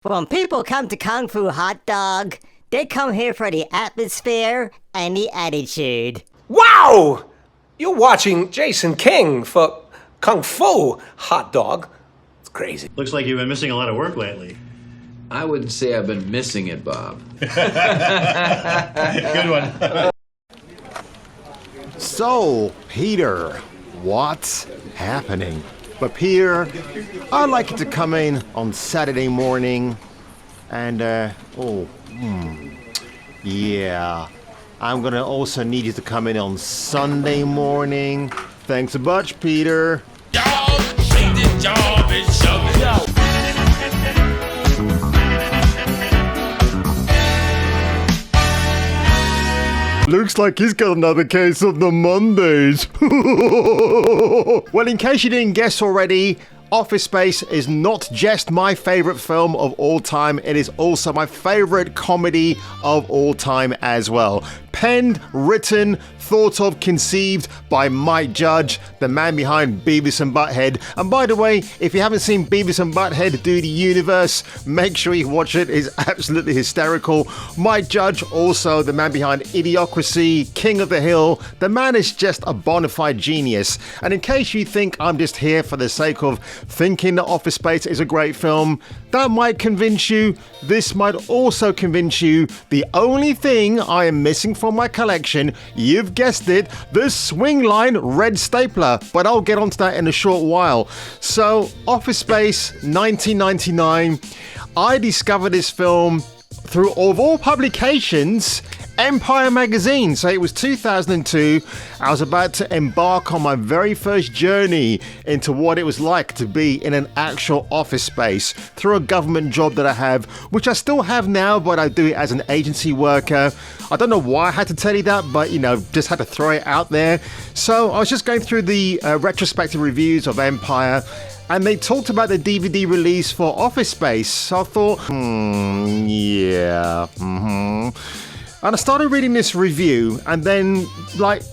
When people come to Kung Fu Hot Dog, they come here for the atmosphere and the attitude. Wow! You're watching Jason King for Kung Fu Hot Dog. It's crazy. Looks like you've been missing a lot of work lately. I wouldn't say I've been missing it, Bob. Good one. So, Peter, what's happening? But Peter, I'd like you to come in on Saturday morning and, yeah. I'm gonna also need you to come in on Sunday morning. Thanks a bunch, Peter. Job, shake this job and shove it. Looks like he's got another case of the Mondays. Well, in case you didn't guess already, Office Space is not just my favorite film of all time, it is also my favorite comedy of all time as well. Penned, written, thought of, conceived by Mike Judge, the man behind Beavis and Butthead. And by the way, if you haven't seen Beavis and Butthead Do the Universe, make sure you watch it. It's absolutely hysterical. Mike Judge, also the man behind Idiocracy, King of the Hill. The man is just a bona fide genius. And in case you think I'm just here for the sake of thinking that Office Space is a great film, that might convince you. This might also convince you. The only thing I am missing from my collection, you've guessed it, the swing line red stapler, but I'll get onto that in a short while. So, Office Space, 1999. I discovered this film through, of all publications, Empire magazine. So it was 2002. I was about to embark on my very first journey into what it was like to be in an actual office space through a government job that I have, which I still have now, but I do it as an agency worker. I don't know why I had to tell you that, but just had to throw it out there. So I was just going through the retrospective reviews of Empire, and they talked about the DVD release for Office Space. So I thought, And I started reading this review, and then,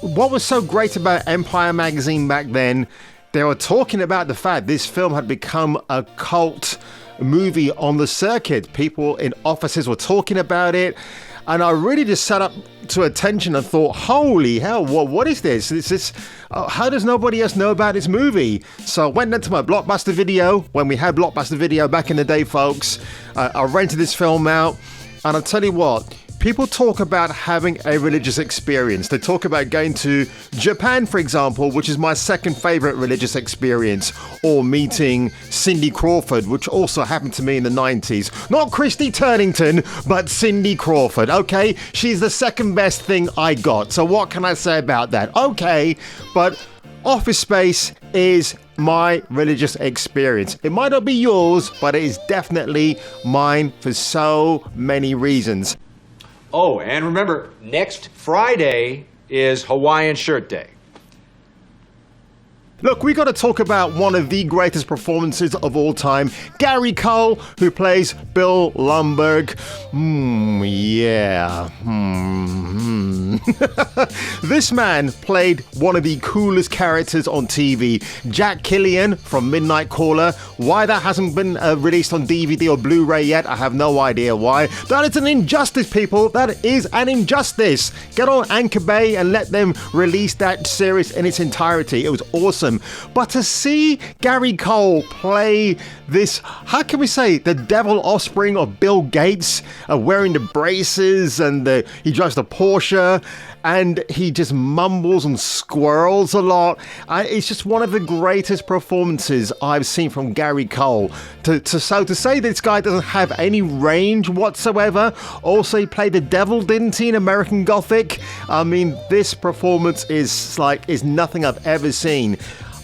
what was so great about Empire magazine back then, they were talking about the fact this film had become a cult movie on the circuit. People in offices were talking about it, and I really just sat up to attention and thought, holy hell, what is this? How does nobody else know about this movie? So I went into my Blockbuster Video, when we had Blockbuster Video back in the day, folks. I rented this film out, and I'll tell you what, people talk about having a religious experience. They talk about going to Japan, for example, which is my second favorite religious experience, or meeting Cindy Crawford, which also happened to me in the 90s. Not Christy Turnington, but Cindy Crawford, okay? She's the second best thing I got. So what can I say about that? Okay, but Office Space is my religious experience. It might not be yours, but it is definitely mine for so many reasons. Oh, and remember, next Friday is Hawaiian Shirt Day. Look, we got to talk about one of the greatest performances of all time, Gary Cole, who plays Bill Lumbergh. This man played one of the coolest characters on TV, Jack Killian from Midnight Caller. Why that hasn't been released on DVD or Blu-ray yet, I have no idea why. That is an injustice, people. That is an injustice. Get on Anchor Bay and let them release that series in its entirety. It was awesome. But to see Gary Cole play this, how can we say, the devil offspring of Bill Gates, wearing the braces, and he drives the Porsche, and he just mumbles and squirrels a lot. It's just one of the greatest performances I've seen from Gary Cole. So to say this guy doesn't have any range whatsoever. Also, he played the devil, didn't he, in American Gothic? I mean, this performance is nothing I've ever seen.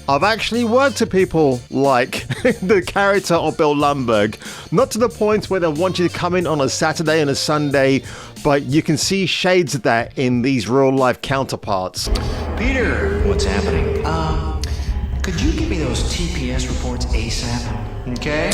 I've actually worked with people like the character of Bill Lumbergh, not to the point where they want you to come in on a Saturday and a Sunday, but you can see shades of that in these real-life counterparts. Peter, what's happening? Could you give me those TPS reports ASAP? Okay?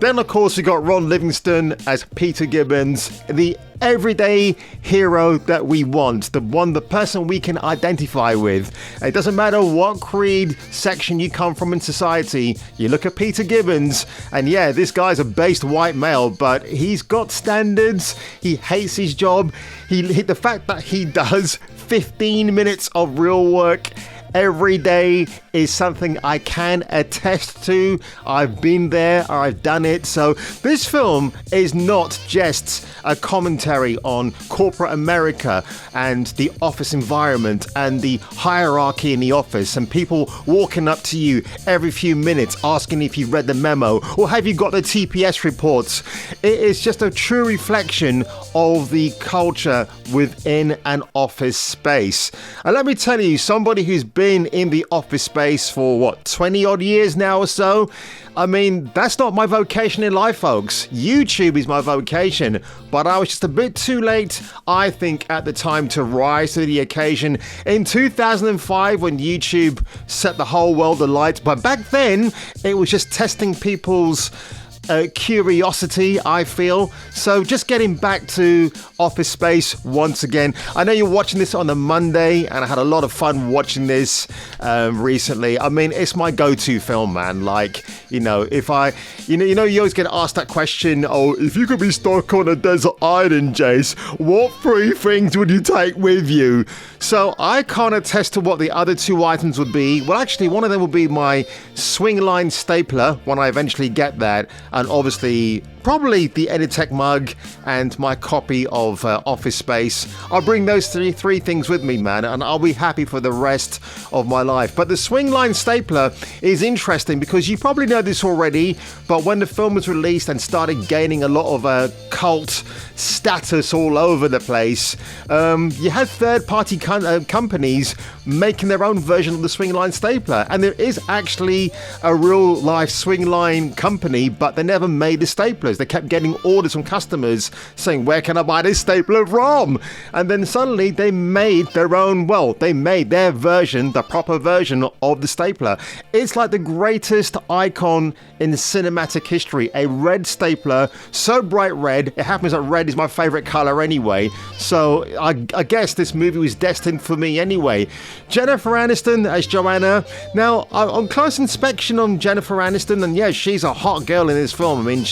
Then, of course, we got Ron Livingston as Peter Gibbons, the everyday hero that we want, the person we can identify with. It doesn't matter what creed, section you come from in society, you look at Peter Gibbons, and yeah, this guy's a based white male, but he's got standards, he hates his job, the fact that he does 15 minutes of real work every day is something I can attest to. I've been there, I've done it. So this film is not just a commentary on corporate America and the office environment and the hierarchy in the office and people walking up to you every few minutes asking if you've read the memo or have you got the TPS reports. It is just a true reflection of the culture within an office space. And let me tell you, somebody who's been in the office space for 20 odd years now or so, I mean, that's not my vocation in life, folks. YouTube is my vocation, but I was just a bit too late, I think, at the time to rise to the occasion in 2005 when YouTube set the whole world alight. But back then, it was just testing people's curiosity, I feel. So just getting back to Office Space once again. I know you're watching this on a Monday, and I had a lot of fun watching this recently. I mean, it's my go-to film, man. Like, you always get asked that question, oh, if you could be stuck on a desert island, Jace, what 3 things would you take with you? So I can't attest to what the other 2 items would be. Well, actually, one of them would be my swing line stapler when I eventually get that. And obviously, probably the Editech mug and my copy of Office Space. I'll bring those three things with me, man, and I'll be happy for the rest of my life. But the swing line stapler is interesting because you probably know this already, but when the film was released and started gaining a lot of cult status all over the place, you had third-party companies making their own version of the swing line stapler. And there is actually a real-life swing line company, but they never made the staplers. They kept getting orders from customers saying, where can I buy this stapler from? And then suddenly they made their own, they made their version, the proper version of the stapler. It's like the greatest icon in cinematic history. A red stapler, so bright red. It happens that red is my favorite color anyway. So I guess this movie was destined for me anyway. Jennifer Aniston as Joanna. Now, on close inspection on Jennifer Aniston, and yeah, she's a hot girl in this film. I mean,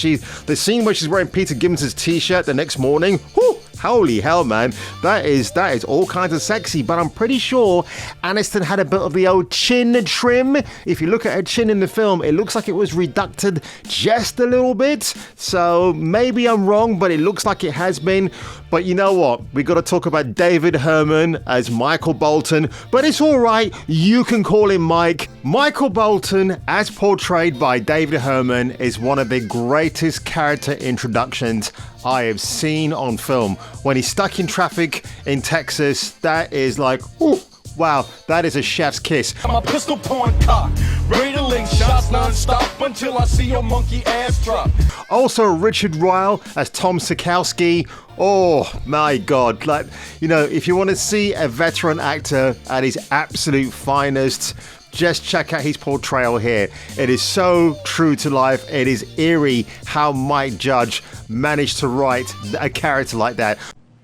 the scene where she's wearing Peter Gibbons' t-shirt the next morning, whew, holy hell, man, that is all kinds of sexy. But I'm pretty sure Aniston had a bit of the old chin trim. If you look at her chin in the film, it looks like it was reducted just a little bit. So maybe I'm wrong, but it looks like it has been. But you know what? We got to talk about David Herman as Michael Bolton. But it's all right. You can call him Mike. Michael Bolton, as portrayed by David Herman, is one of the greatest character introductions I have seen on film. When he's stuck in traffic in Texas, that is like, ooh, wow, that is a chef's kiss. I'm a pistol point cock, ready to link shots non-stop until I see your monkey ass drop. Also Richard Ryle as Tom Sukowski. Oh my God, like, if you want to see a veteran actor at his absolute finest, just check out his portrayal here. It is so true to life. It is eerie how Mike Judge managed to write a character like that.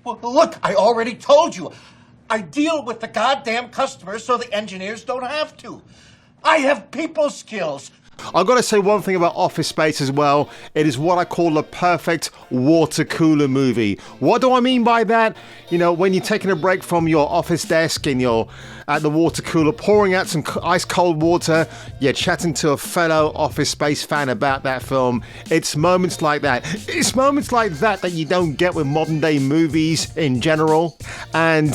Well, look, I already told you. I deal with the goddamn customers so the engineers don't have to. I have people skills. I've got to say one thing about Office Space as well. It is what I call the perfect water cooler movie. What do I mean by that? When you're taking a break from your office desk and you're at the water cooler, pouring out some ice cold water, you're chatting to a fellow Office Space fan about that film. It's moments like that. It's moments like that you don't get with modern day movies in general. And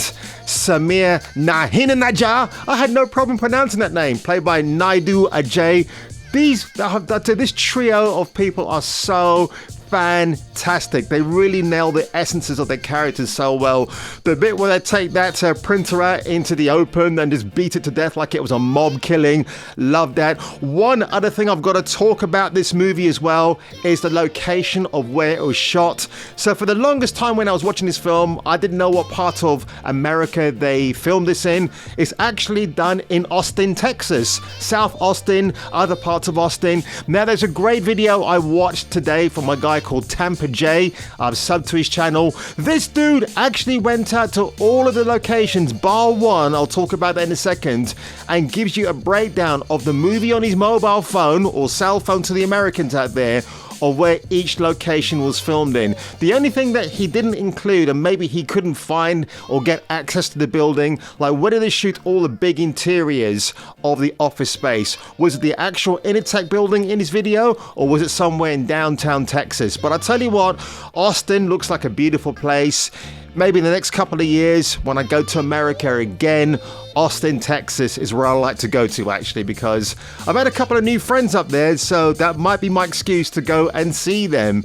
Samir Nahinanaja, I had no problem pronouncing that name, played by Naidu Ajay. This trio of people are so fantastic. They really nail the essences of their characters so well. The bit where they take that printer out into the open and just beat it to death like it was a mob killing. Love that. One other thing I've got to talk about this movie as well is the location of where it was shot. So for the longest time when I was watching this film, I didn't know what part of America they filmed this in. It's actually done in Austin, Texas. South Austin, other parts of Austin. Now there's a great video I watched today from a guy called Tampa J. I've subbed to his channel. This dude actually went out to all of the locations, bar one, I'll talk about that in a second, and gives you a breakdown of the movie on his mobile phone, or cell phone to the Americans out there, of where each location was filmed in. The only thing that he didn't include, and maybe he couldn't find or get access to the building, like where did they shoot all the big interiors of the office space? Was it the actual Initech building in his video, or was it somewhere in downtown Texas? But I tell you what, Austin looks like a beautiful place. Maybe in the next couple of years, when I go to America again, Austin, Texas is where I like to go to, actually, because I've had a couple of new friends up there, so that might be my excuse to go and see them.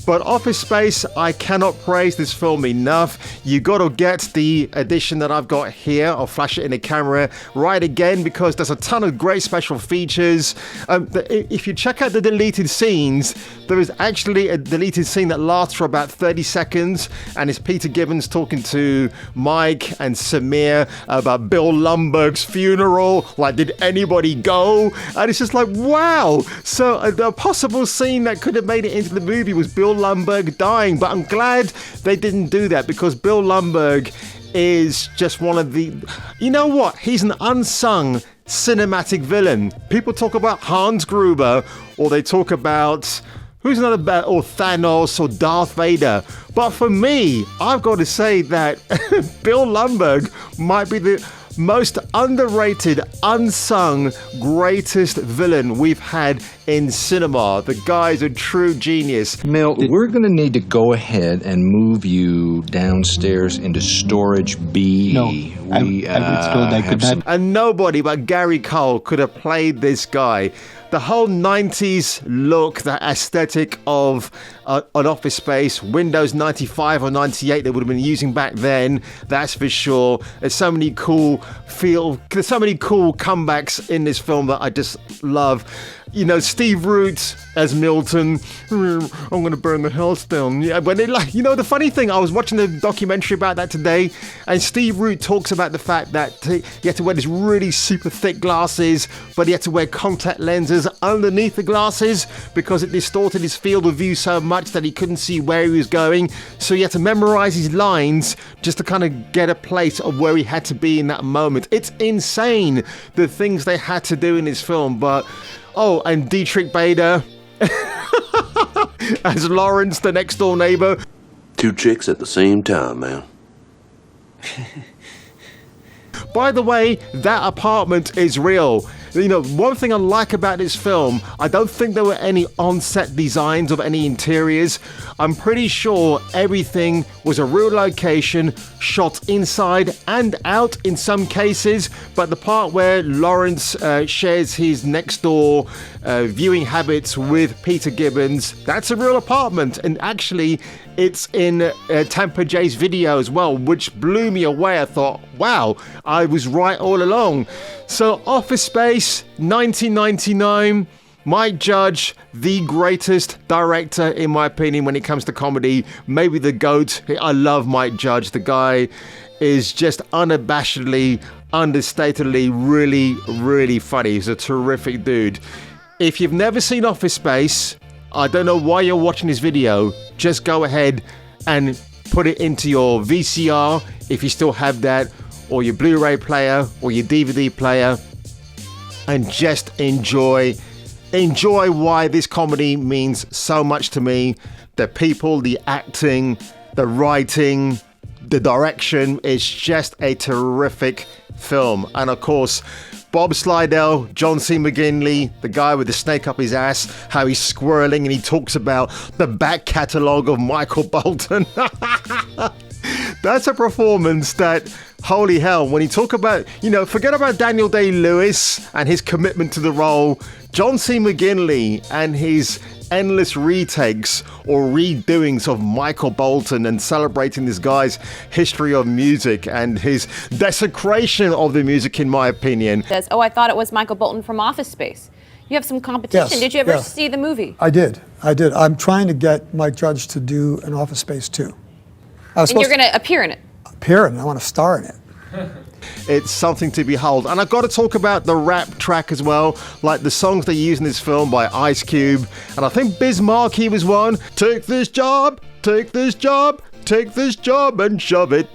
But Office Space, I cannot praise this film enough. You got to get the edition that I've got here. I'll flash it in the camera right again because there's a ton of great special features. If you check out the deleted scenes, there is actually a deleted scene that lasts for about 30 seconds, and it's Peter Gibbons talking to Mike and Samir about Bill Lumbergh's funeral. Like, did anybody go? And it's just like, wow. So the possible scene that could have made it into the movie was Bill Lumbergh dying, but I'm glad they didn't do that because Bill Lumbergh is just one of the, you know what, he's an unsung cinematic villain. People talk about Hans Gruber, or they talk about who's another bad, or Thanos or Darth Vader. But for me, I've got to say that Bill Lumbergh might be the most underrated, unsung, greatest villain we've had in cinema. The guy's a true genius. Milt, we're going to need to go ahead and move you downstairs into storage B. No, I was told I could not. And nobody but Gary Cole could have played this guy. The whole 90s look, the aesthetic of an Office Space, Windows 95 or 98 they would have been using back then, that's for sure. There's so many cool comebacks in this film that I just love. You know, Steve Root as Milton, I'm going to burn the house down. Yeah, when they, like, you know, the funny thing, I was watching a documentary about that today, and Steve Root talks about the fact that he had to wear these really super thick glasses, but he had to wear contact lenses underneath the glasses because it distorted his field of view so much that he couldn't see where he was going. So he had to memorize his lines just to kind of get a place of where he had to be in that moment. It's insane, the things they had to do in this film, but oh, and Dietrich Bader as Lawrence, the next door neighbor. Two chicks at the same time, man. By the way, that apartment is real. You know, one thing I like about this film, I don't think there were any on-set designs of any interiors. I'm pretty sure everything was a real location, shot inside and out in some cases, but the part where Lawrence shares his next-door viewing habits with Peter Gibbons, that's a real apartment, and actually it's in Tampa J's video as well, which blew me away. I thought, wow, I was right all along. So Office Space, 1999, Mike Judge, the greatest director in my opinion when it comes to comedy, maybe the GOAT. I love Mike Judge. The guy is just unabashedly, understatedly, really, really funny. He's a terrific dude. If you've never seen Office Space, I don't know why you're watching this video. Just go ahead and put it into your VCR if you still have that, or your Blu-ray player, or your DVD player, and just enjoy why this comedy means so much to me. The people, the acting, the writing, the direction. It's just a terrific film. And of course, Bob Slidell, John C. McGinley, the guy with the snake up his ass, how he's squirreling and he talks about the back catalogue of Michael Bolton. That's a performance that, holy hell, when you talk about, forget about Daniel Day-Lewis and his commitment to the role, John C. McGinley and his endless retakes or redoings of Michael Bolton and celebrating this guy's history of music and his desecration of the music, in my opinion. Says, I thought it was Michael Bolton from Office Space. You have some competition. Yes, Did you ever see the movie? I did. I'm trying to get Mike Judge to do an Office Space too. And you're going to appear in it? Appear in it. I want to star in it. It's something to behold. And I've got to talk about the rap track as well, like the songs they use in this film by Ice Cube. And I think Biz Markie was one. Take this job, take this job, take this job and shove it.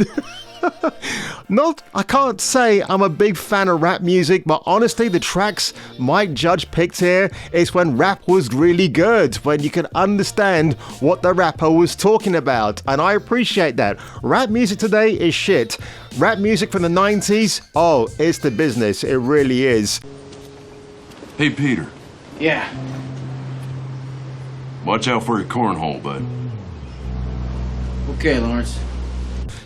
I can't say I'm a big fan of rap music, but honestly, the tracks Mike Judge picked here is when rap was really good, when you could understand what the rapper was talking about, and I appreciate that. Rap music today is shit. Rap music from the 90s, oh, it's the business. It really is. Hey, Peter. Yeah. Watch out for your cornhole, bud. Okay, Lawrence.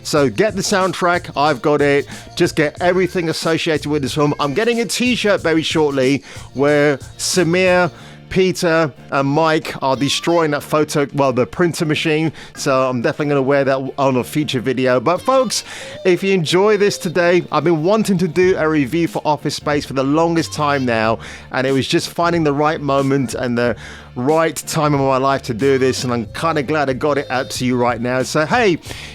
So get the soundtrack, I've got it. Just get everything associated with this film. I'm getting a t-shirt very shortly where Samir, Peter and Mike are destroying that the printer machine. So I'm definitely going to wear that on a future video. But folks, if you enjoy this today, I've been wanting to do a review for Office Space for the longest time now. And it was just finding the right moment and the right time in my life to do this. And I'm kind of glad I got it out to you right now. So, hey,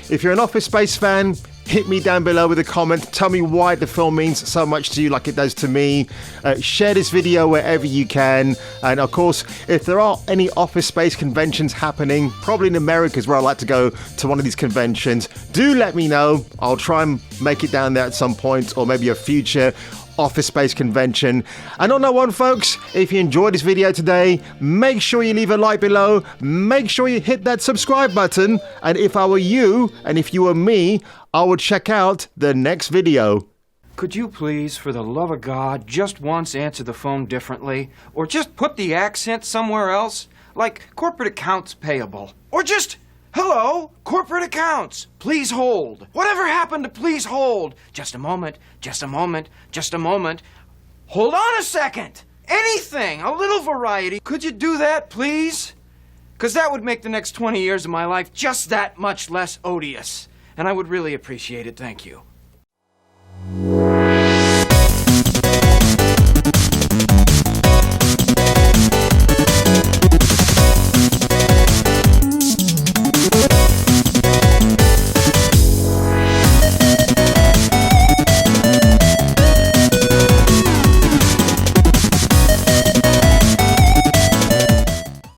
if you're an Office Space fan, hit me down below with a comment. Tell me why the film means so much to you like it does to me. Share this video wherever you can. And of course, if there are any Office Space conventions happening, probably in America is where I like to go to one of these conventions, do let me know. I'll try and make it down there at some point, or maybe a future Office Space convention. And on No.1, folks, if you enjoyed this video today, make sure you leave a like below. Make sure you hit that subscribe button. And if I were you, and if you were me, I would check out the next video. Could you please, for the love of God, just once answer the phone differently? Or just put the accent somewhere else? Like corporate accounts payable. Or just, hello, corporate accounts, please hold. Whatever happened to please hold? Just a moment, just a moment, just a moment. Hold on a second. Anything, a little variety. Could you do that, please? Because that would make the next 20 years of my life just that much less odious. And I would really appreciate it. Thank you.